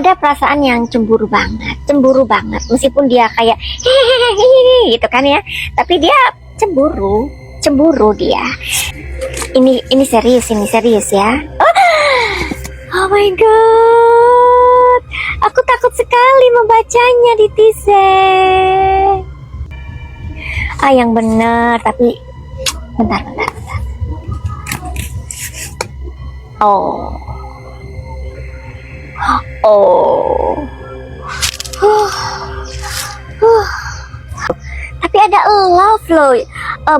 ada perasaan yang cemburu banget, meskipun dia kayak hehehe gitu kan ya, tapi dia cemburu dia. Ini serius ya. Oh my god, aku takut sekali membacanya di teaser. Yang bener, tapi bentar. Oh. Tapi ada love loh,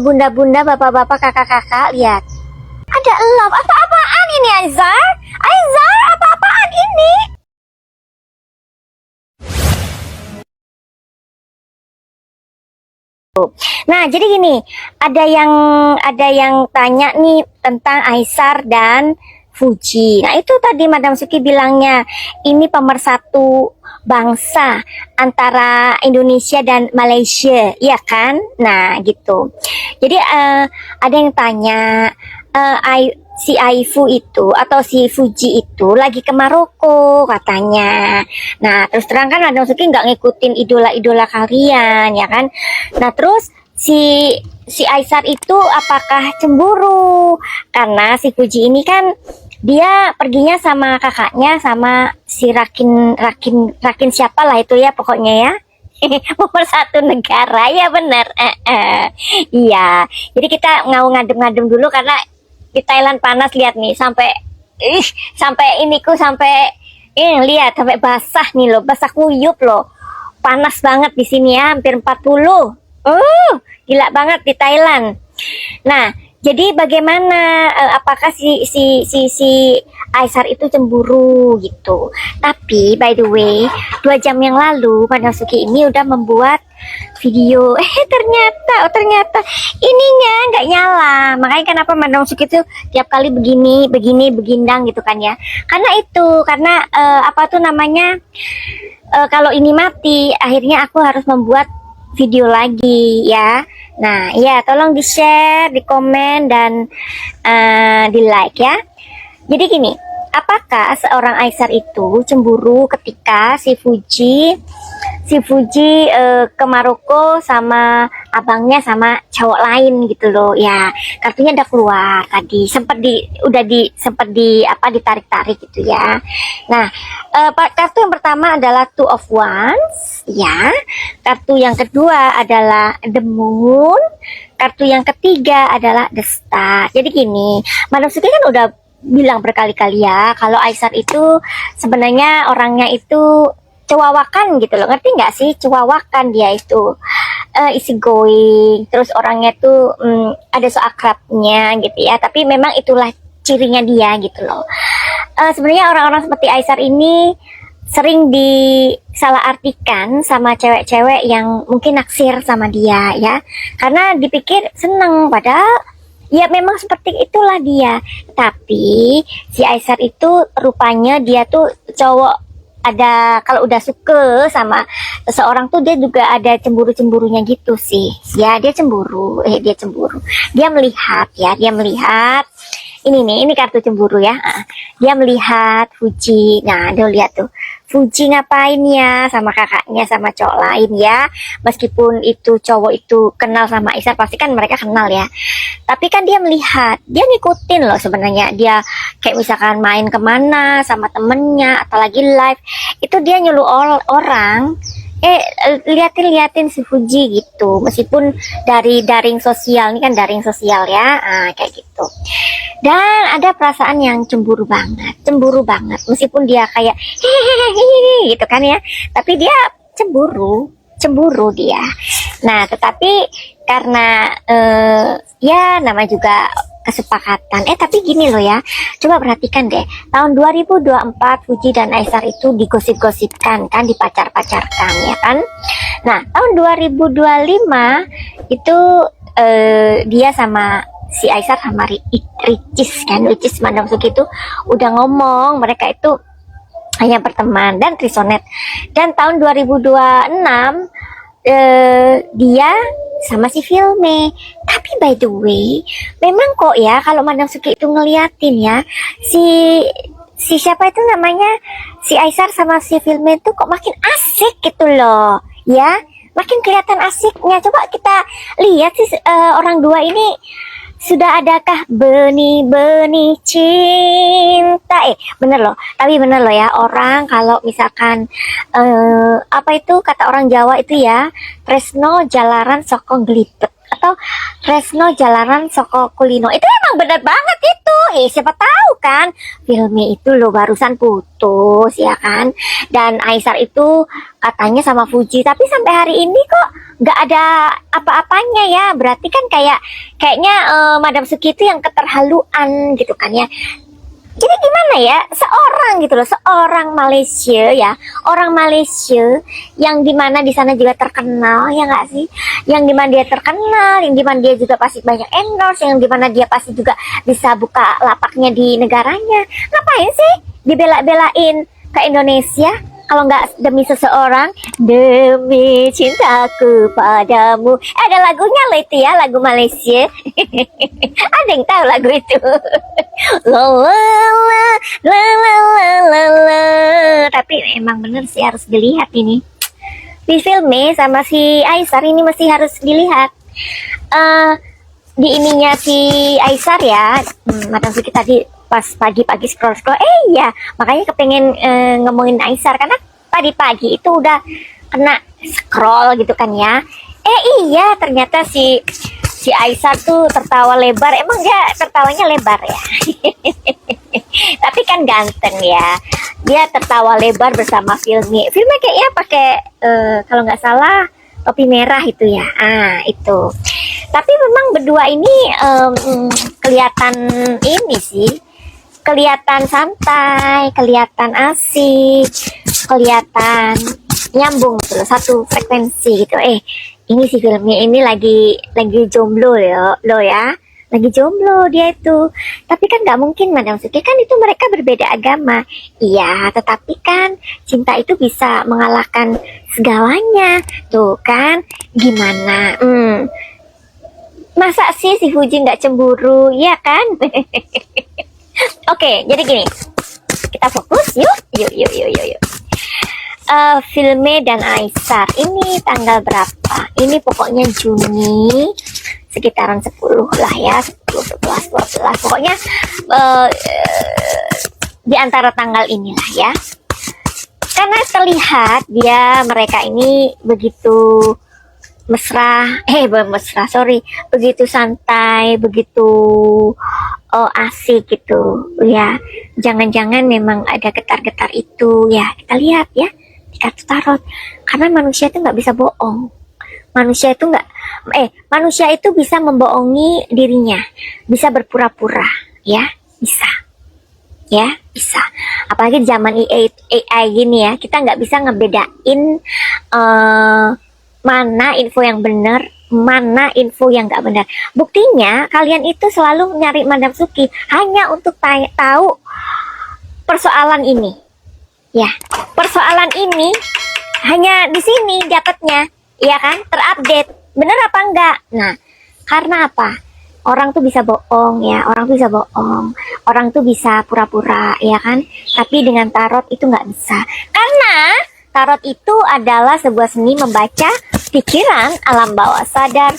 bunda-bunda, bapak-bapak, kakak-kakak, lihat. Ada love. Apa-apaan ini, Aizar? Apa-apaan ini? Nah, jadi gini, ada yang tanya nih tentang Aizar dan Fuji. Nah, itu tadi Madam Suki bilangnya ini pemersatu bangsa antara Indonesia dan Malaysia, ya kan? Nah, gitu. Jadi ada yang tanya, si Aifu itu atau si Fuji itu lagi ke Maroko katanya. Nah, terus terang kan Madam Suki nggak ngikutin idola-idola kalian, ya kan? Nah, terus si Aizar itu apakah cemburu karena si Fuji ini kan dia perginya sama kakaknya, sama si Rakin siapa lah itu ya pokoknya ya. Pemersatu negara, ya bener. Iya, jadi kita ngadem dulu karena di Thailand panas, lihat nih, sampai lihat sampai basah nih loh, basah kuyup loh, panas banget di sini ya, hampir 40. Gila banget di Thailand. Nah, jadi bagaimana, apakah si Aizar itu cemburu gitu. Tapi by the way, 2 jam yang lalu Madam Suki ini udah membuat video, ternyata ininya nggak nyala. Makanya kenapa Madam Suki itu tiap kali begindang gitu kan ya. Karena apa tuh namanya, kalau ini mati, akhirnya aku harus membuat video lagi ya. Nah, ya tolong di-share, di-komen, dan di-like ya. Jadi gini, apakah seorang Aizar itu cemburu ketika si Fuji ke Maroko sama abangnya sama cowok lain gitu loh ya. Kartunya udah keluar tadi, sempat ditarik-tarik gitu ya. Nah, kartu yang pertama adalah Two of Wands ya. Kartu yang kedua adalah The Moon. Kartu yang ketiga adalah The Star. Jadi gini, Madam Suki kan udah bilang berkali-kali ya, kalau Aizar itu sebenarnya orangnya itu cewawakan gitu loh, ngerti nggak sih? Cewawakan dia itu, easy going, terus orangnya tuh ada so akrabnya gitu ya, tapi memang itulah cirinya dia gitu loh. Sebenarnya orang-orang seperti Aizar ini sering disalahartikan sama cewek-cewek yang mungkin naksir sama dia ya, karena dipikir seneng, padahal ya memang seperti itulah dia. Tapi si Aizar itu rupanya dia tuh cowok, ada kalau udah suka sama seseorang tuh dia juga ada cemburu-cemburunya gitu sih ya. Dia cemburu, dia melihat ini kartu cemburu ya. Dia melihat Fuji. Nah, dia lihat tuh Fuji ngapain ya sama kakaknya sama cowok lain ya. Meskipun itu cowok itu kenal sama Aizar, pasti kan mereka kenal ya, tapi kan dia melihat, dia ngikutin loh sebenarnya. Dia kayak misalkan main kemana sama temennya atau lagi live, itu dia nyuruh orang liatin si Fuji gitu, meskipun dari daring sosial. Ini kan daring sosial ya, kayak gitu. Dan ada perasaan yang cemburu banget, meskipun dia kayak hehehe gitu kan ya, tapi dia cemburu dia. Nah, tetapi karena ya nama juga kesepakatan. Tapi gini loh ya, coba perhatikan deh, tahun 2024 Fuji dan Aizar itu digosip-gosipkan kan, dipacar-pacarkan ya kan. Nah, tahun 2025 itu dia sama si Aizar sama Ricis Madam Suki itu udah ngomong mereka itu hanya berteman dan trisonet. Dan tahun 2026 dia sama si Filme. Tapi by the way, memang kok ya kalau Madam Suki itu ngeliatin ya, si siapa itu namanya, si Aisar sama si Filme tuh kok makin asik gitu loh, ya. Makin kelihatan asiknya. Coba kita lihat sih orang dua ini sudah adakah benih-benih cinta? Bener loh. Tapi bener loh ya, orang kalau misalkan apa itu kata orang Jawa itu ya, tresno jalaran soko glipet atau tresno jalaran soko kulino. Itu emang bener banget itu. Siapa tahu kan filmnya itu loh barusan putus ya kan. Dan Aisar itu katanya sama Fuji, tapi sampai hari ini kok nggak ada apa-apanya ya. Berarti kan kayaknya Madam Suki itu yang keterhaluan gitu kan ya. Jadi gimana ya, seorang gitu loh, seorang Malaysia ya, orang Malaysia yang dimana di sana juga terkenal ya nggak sih, yang dimana dia terkenal, yang dimana dia juga pasti banyak endorse, yang dimana dia pasti juga bisa buka lapaknya di negaranya. Ngapain sih dibela-belain ke Indonesia kalau nggak demi seseorang, demi cintaku padamu. Ada lagunya loh itu ya, lagu Malaysia. Ada yang tahu lagu itu? La la la la la la la. Tapi emang bener sih harus dilihat ini. Di filmnya sama si Aisar ini masih harus dilihat. Di ininya si Aisar ya, Madam Suki tadi pas pagi-pagi scroll ya makanya kepengen ngomongin Aisar karena pagi-pagi itu udah kena scroll gitu kan ya. Iya ternyata si Aisar tuh tertawa lebar. Emang dia tertawanya lebar ya. Tapi kan ganteng ya, dia tertawa lebar bersama Filmi kayaknya pakai kalau nggak salah topi merah itu ya. Itu tapi memang berdua ini kelihatan ini sih, kelihatan santai, kelihatan asik, kelihatan nyambung gitu loh, satu frekuensi gitu. Ini si filmnya ini lagi jomblo lo ya, lagi jomblo dia itu. Tapi kan nggak mungkin Madam Suki, kan itu mereka berbeda agama. Iya, tetapi kan cinta itu bisa mengalahkan segalanya. Tuh kan, gimana? Masa sih si Fuji nggak cemburu, ya kan? Oke, jadi gini, kita fokus yuk. Filme dan Aisar ini tanggal berapa? Ini pokoknya Juni, sekitaran 10 lah ya, 10, 11, 12. Pokoknya di antara tanggal inilah ya. Karena terlihat mereka ini begitu begitu santai, begitu asik gitu ya. Jangan-jangan memang ada getar-getar itu ya. Kita lihat ya di kartu tarot. Karena manusia itu nggak bisa bohong. Manusia itu bisa membohongi dirinya, bisa berpura-pura ya, bisa. Ya, bisa. Apalagi di zaman AI gini ya, kita nggak bisa ngebedain mana info yang benar, mana info yang nggak benar. Buktinya kalian itu selalu nyari Madam Suki hanya untuk tahu persoalan ini. Ya, persoalan ini hanya di sini dapatnya, ya kan? Terupdate. Bener apa enggak? Nah, karena apa? Orang tuh bisa bohong ya, orang tuh bisa bohong, orang tuh bisa pura-pura ya kan. Tapi dengan tarot itu nggak bisa, karena tarot itu adalah sebuah seni membaca pikiran alam bawah sadar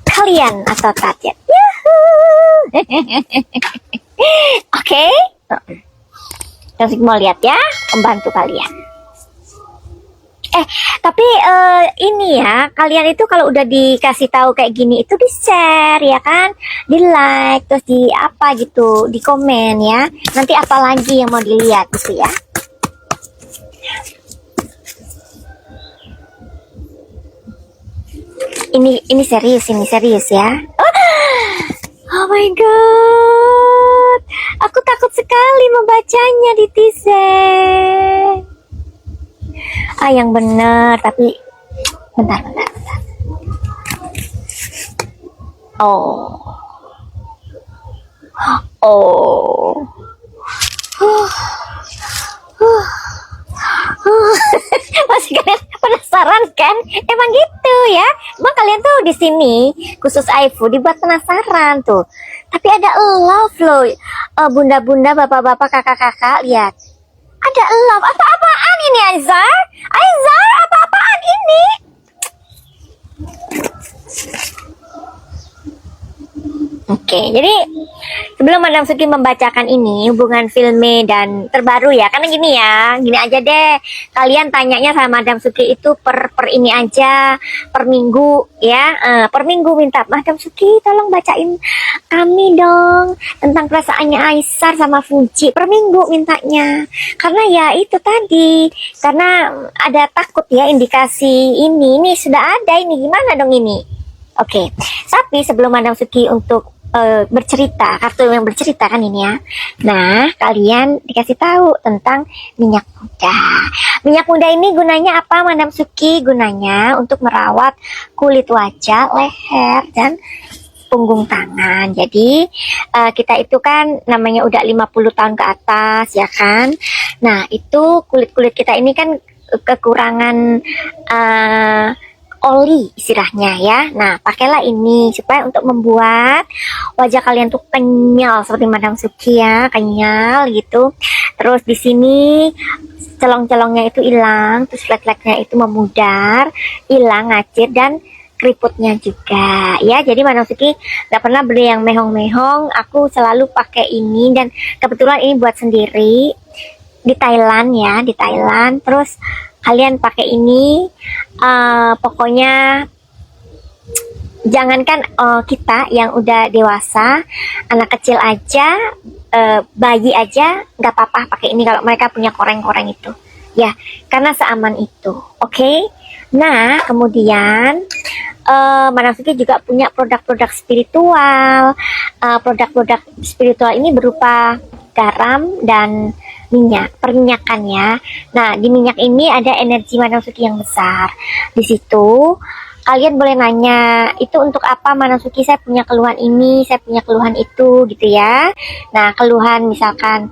kalian atau target. Oke, Taufik mau lihat ya, membantu kalian. Tapi ini ya, kalian itu kalau udah dikasih tahu kayak gini itu di share ya kan, di like, terus di apa gitu, di komen ya. Nanti apa lagi yang mau dilihat gitu ya. Ini serius ya. Oh my god, aku takut sekali membacanya di teaser. Yang bener, tapi bentar. Oh. Masih kalian penasaran kan? Emang gitu ya. Emang kalian tuh di sini khusus Aifu dibuat penasaran tuh. Tapi ada love loh, bunda-bunda, bapak-bapak, kakak-kakak, lihat. Ada love. Apa-apaan ini Aizar? Aizar, apa-apaan ini? Oke, jadi sebelum Madam Suki membacakan ini hubungan filme dan terbaru ya, karena gini aja deh, kalian tanyanya sama Madam Suki itu per ini aja, per minggu ya, per minggu minta Madam Suki tolong bacain kami dong tentang perasaannya Aisar sama Fuji, per minggu mintanya, karena ya itu tadi, karena ada takut ya indikasi ini sudah ada ini, gimana dong ini? Oke, tapi sebelum Madam Suki untuk bercerita, kartu yang bercerita kan ini ya. Nah, kalian dikasih tahu tentang minyak muda. Minyak muda ini gunanya apa, Madam Suki? Gunanya untuk merawat kulit wajah, leher, dan punggung tangan. Jadi kita itu kan namanya udah 50 tahun ke atas ya kan. Nah, itu kulit-kulit kita ini kan kekurangan oli istilahnya ya. Nah, pakailah ini supaya untuk membuat wajah kalian tuh kenyal seperti Madam Suki ya, kenyal gitu. Terus di sini celong-celongnya itu hilang, terus flek-fleknya itu memudar, hilang, ngacir, dan keriputnya juga ya. Jadi Madam Suki nggak pernah beli yang mehong-mehong, aku selalu pakai ini, dan kebetulan ini buat sendiri di Thailand ya, di Thailand. Terus kalian pakai ini, pokoknya jangankan kita yang udah dewasa, anak kecil aja, bayi aja nggak apa-apa pakai ini kalau mereka punya koreng-koreng itu ya, karena seaman itu. Oke? Nah, kemudian Madam Suki juga punya produk-produk spiritual. Produk-produk spiritual ini berupa garam dan minyak, perminyakan ya. Nah, di minyak ini ada energi Madam Suki yang besar. Di situ kalian boleh nanya, itu untuk apa Madam Suki? Saya punya keluhan ini, saya punya keluhan itu gitu ya. Nah, keluhan misalkan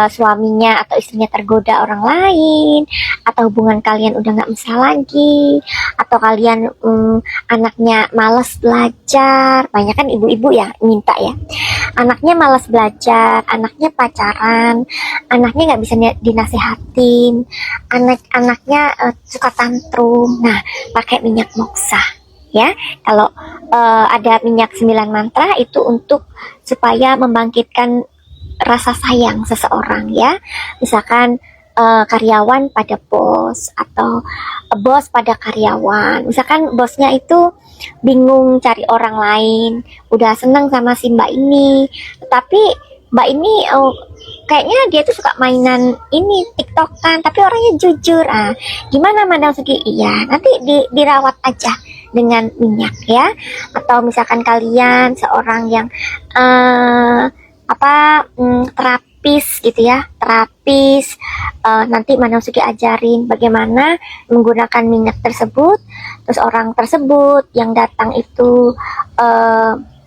suaminya atau istrinya tergoda orang lain, atau hubungan kalian udah nggak mesra lagi, atau kalian anaknya malas belajar. Banyak kan ibu-ibu ya minta ya, anaknya malas belajar, anaknya pacaran, anaknya nggak bisa dinasehatin, anaknya suka tantrum. Nah, pakai minyak moksa ya. Kalau ada minyak 9 mantra itu untuk supaya membangkitkan rasa sayang seseorang ya. Misalkan karyawan pada bos, atau bos pada karyawan. Misalkan bosnya itu bingung cari orang lain, udah seneng sama si mbak ini, tapi mbak ini kayaknya dia tuh suka mainan ini tiktokan, tapi orangnya jujur. Gimana Madam Suki? Iya, nanti dirawat aja dengan minyak ya. Atau misalkan kalian seorang yang terapis gitu ya, terapis, nanti Madam Suki ajarin bagaimana menggunakan minyak tersebut. Terus orang tersebut yang datang itu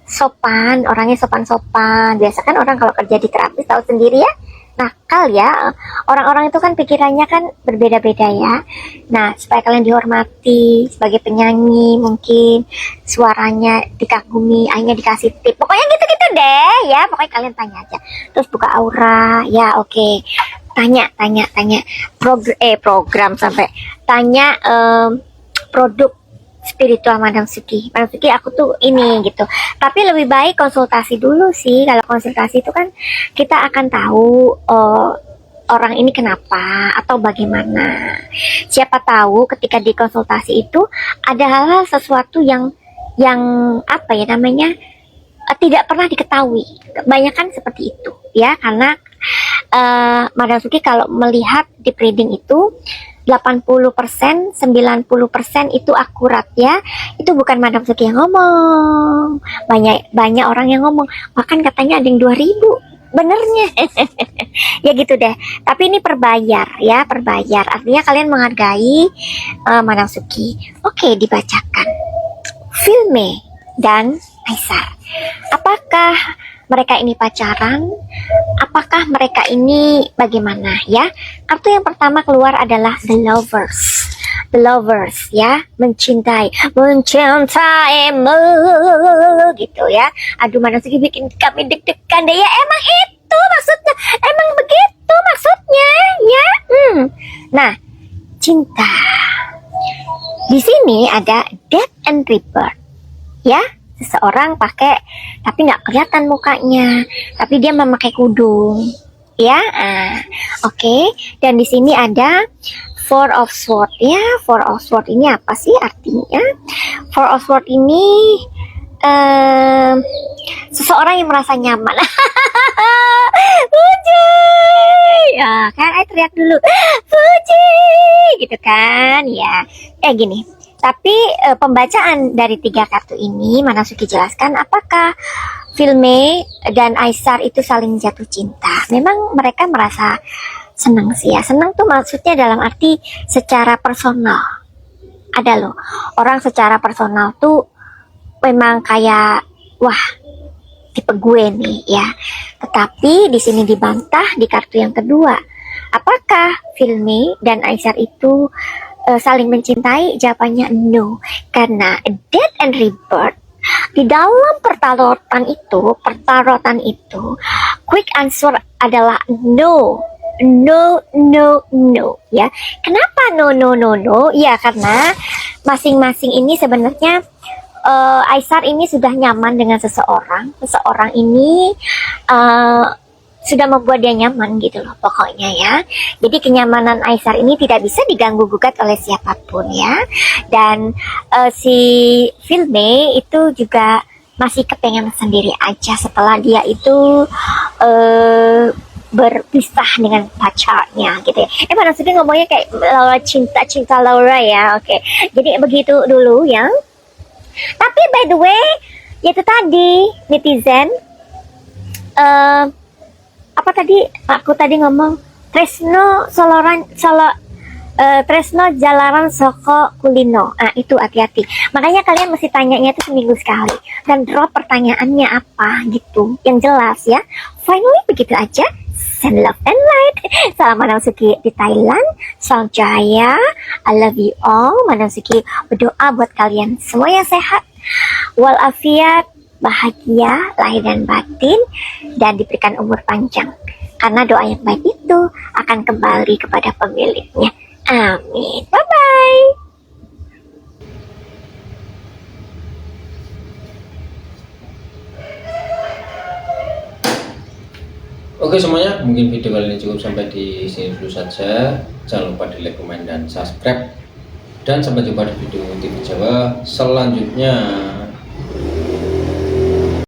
sopan, orangnya sopan-sopan. Biasa kan orang kalau kerja di terapis tahu sendiri ya, nakal ya, orang-orang itu kan pikirannya kan berbeda-beda ya. Nah, supaya kalian dihormati sebagai penyanyi, mungkin suaranya dikagumi, akhirnya dikasih tip, pokoknya gitu-gitu deh ya. Pokoknya kalian tanya aja, terus buka aura ya. Oke, tanya program sampai tanya produk spiritual Madam Suki. Madam Suki, aku tuh ini gitu. Tapi lebih baik konsultasi dulu sih. Kalau konsultasi itu kan kita akan tahu orang ini kenapa atau bagaimana. Siapa tahu ketika dikonsultasi itu ada hal-hal sesuatu yang apa ya namanya, tidak pernah diketahui. Kebanyakan seperti itu ya, karena Madam Suki kalau melihat di reading itu 80%, 90% itu akurat ya. Itu bukan Madam Suki yang ngomong. Banyak orang yang ngomong. Bahkan katanya ada yang 2000 benernya. Ya gitu deh. Tapi ini perbayar ya, perbayar. Artinya kalian menghargai Madam Suki. Oke, dibacakan. Filme dan Aisar. Apakah mereka ini pacaran? Apakah mereka ini bagaimana ya? Kartu yang pertama keluar adalah The Lovers. The Lovers ya, mencintaimu gitu ya. Aduh, Madam Suki bikin kami deg-degan deh ya. Emang itu maksudnya, emang begitu itu maksudnya ya. Nah, cinta. Di sini ada death and rebirth. Ya, seseorang pakai tapi nggak kelihatan mukanya, tapi dia memakai kudung. Ya, oke. Dan di sini ada Four of Swords. Ya, Four of Swords ini apa sih artinya? Four of Swords ini seseorang yang merasa nyaman. Puji, ya kan? Ayo teriak dulu, Puji, gitu kan? Ya, gini. Tapi pembacaan dari 3 kartu ini, Manasuki jelaskan apakah Filme dan Aisar itu saling jatuh cinta. Memang mereka merasa senang sih ya. Senang tuh maksudnya dalam arti secara personal. Ada loh orang secara personal tuh memang kayak wah tipe gue nih ya. Tetapi di sini dibantah di kartu yang kedua. Apakah Filme dan Aisar itu saling mencintai? Jawabannya no. Karena death and rebirth di dalam pertaruhan itu, quick answer adalah no. No ya. Kenapa no? Ya karena masing-masing ini sebenarnya Aisar ini sudah nyaman dengan seseorang ini sudah membuat dia nyaman gitu loh pokoknya ya. Jadi kenyamanan Aisar ini tidak bisa diganggu gugat oleh siapapun ya. Dan si Filme itu juga masih kepengen sendiri aja setelah dia itu berpisah dengan pacarnya gitu ya. Maksudnya ngomongnya kayak Laura cinta Laura ya. Oke. Jadi begitu dulu ya. Tapi by the way, yaitu tadi netizen apa tadi aku tadi ngomong Tresno Tresno Jalaran Soko Kulino. Itu hati-hati. Makanya kalian mesti tanyanya itu seminggu sekali dan drop pertanyaannya apa gitu yang jelas ya. Finally begitu aja. Send love and light. Salam Manasuki di Thailand. Salam Jaya. I love you all. Manasuki berdoa buat kalian semuanya sehat walafiat, bahagia lahir dan batin, dan diberikan umur panjang. Karena doa yang baik itu akan kembali kepada pemiliknya. Amin. Bye-bye. Oke semuanya, mungkin video kali ini cukup sampai di sini dulu saja. Jangan lupa di like, komen, dan subscribe. Dan sampai jumpa di video TV Jawa selanjutnya.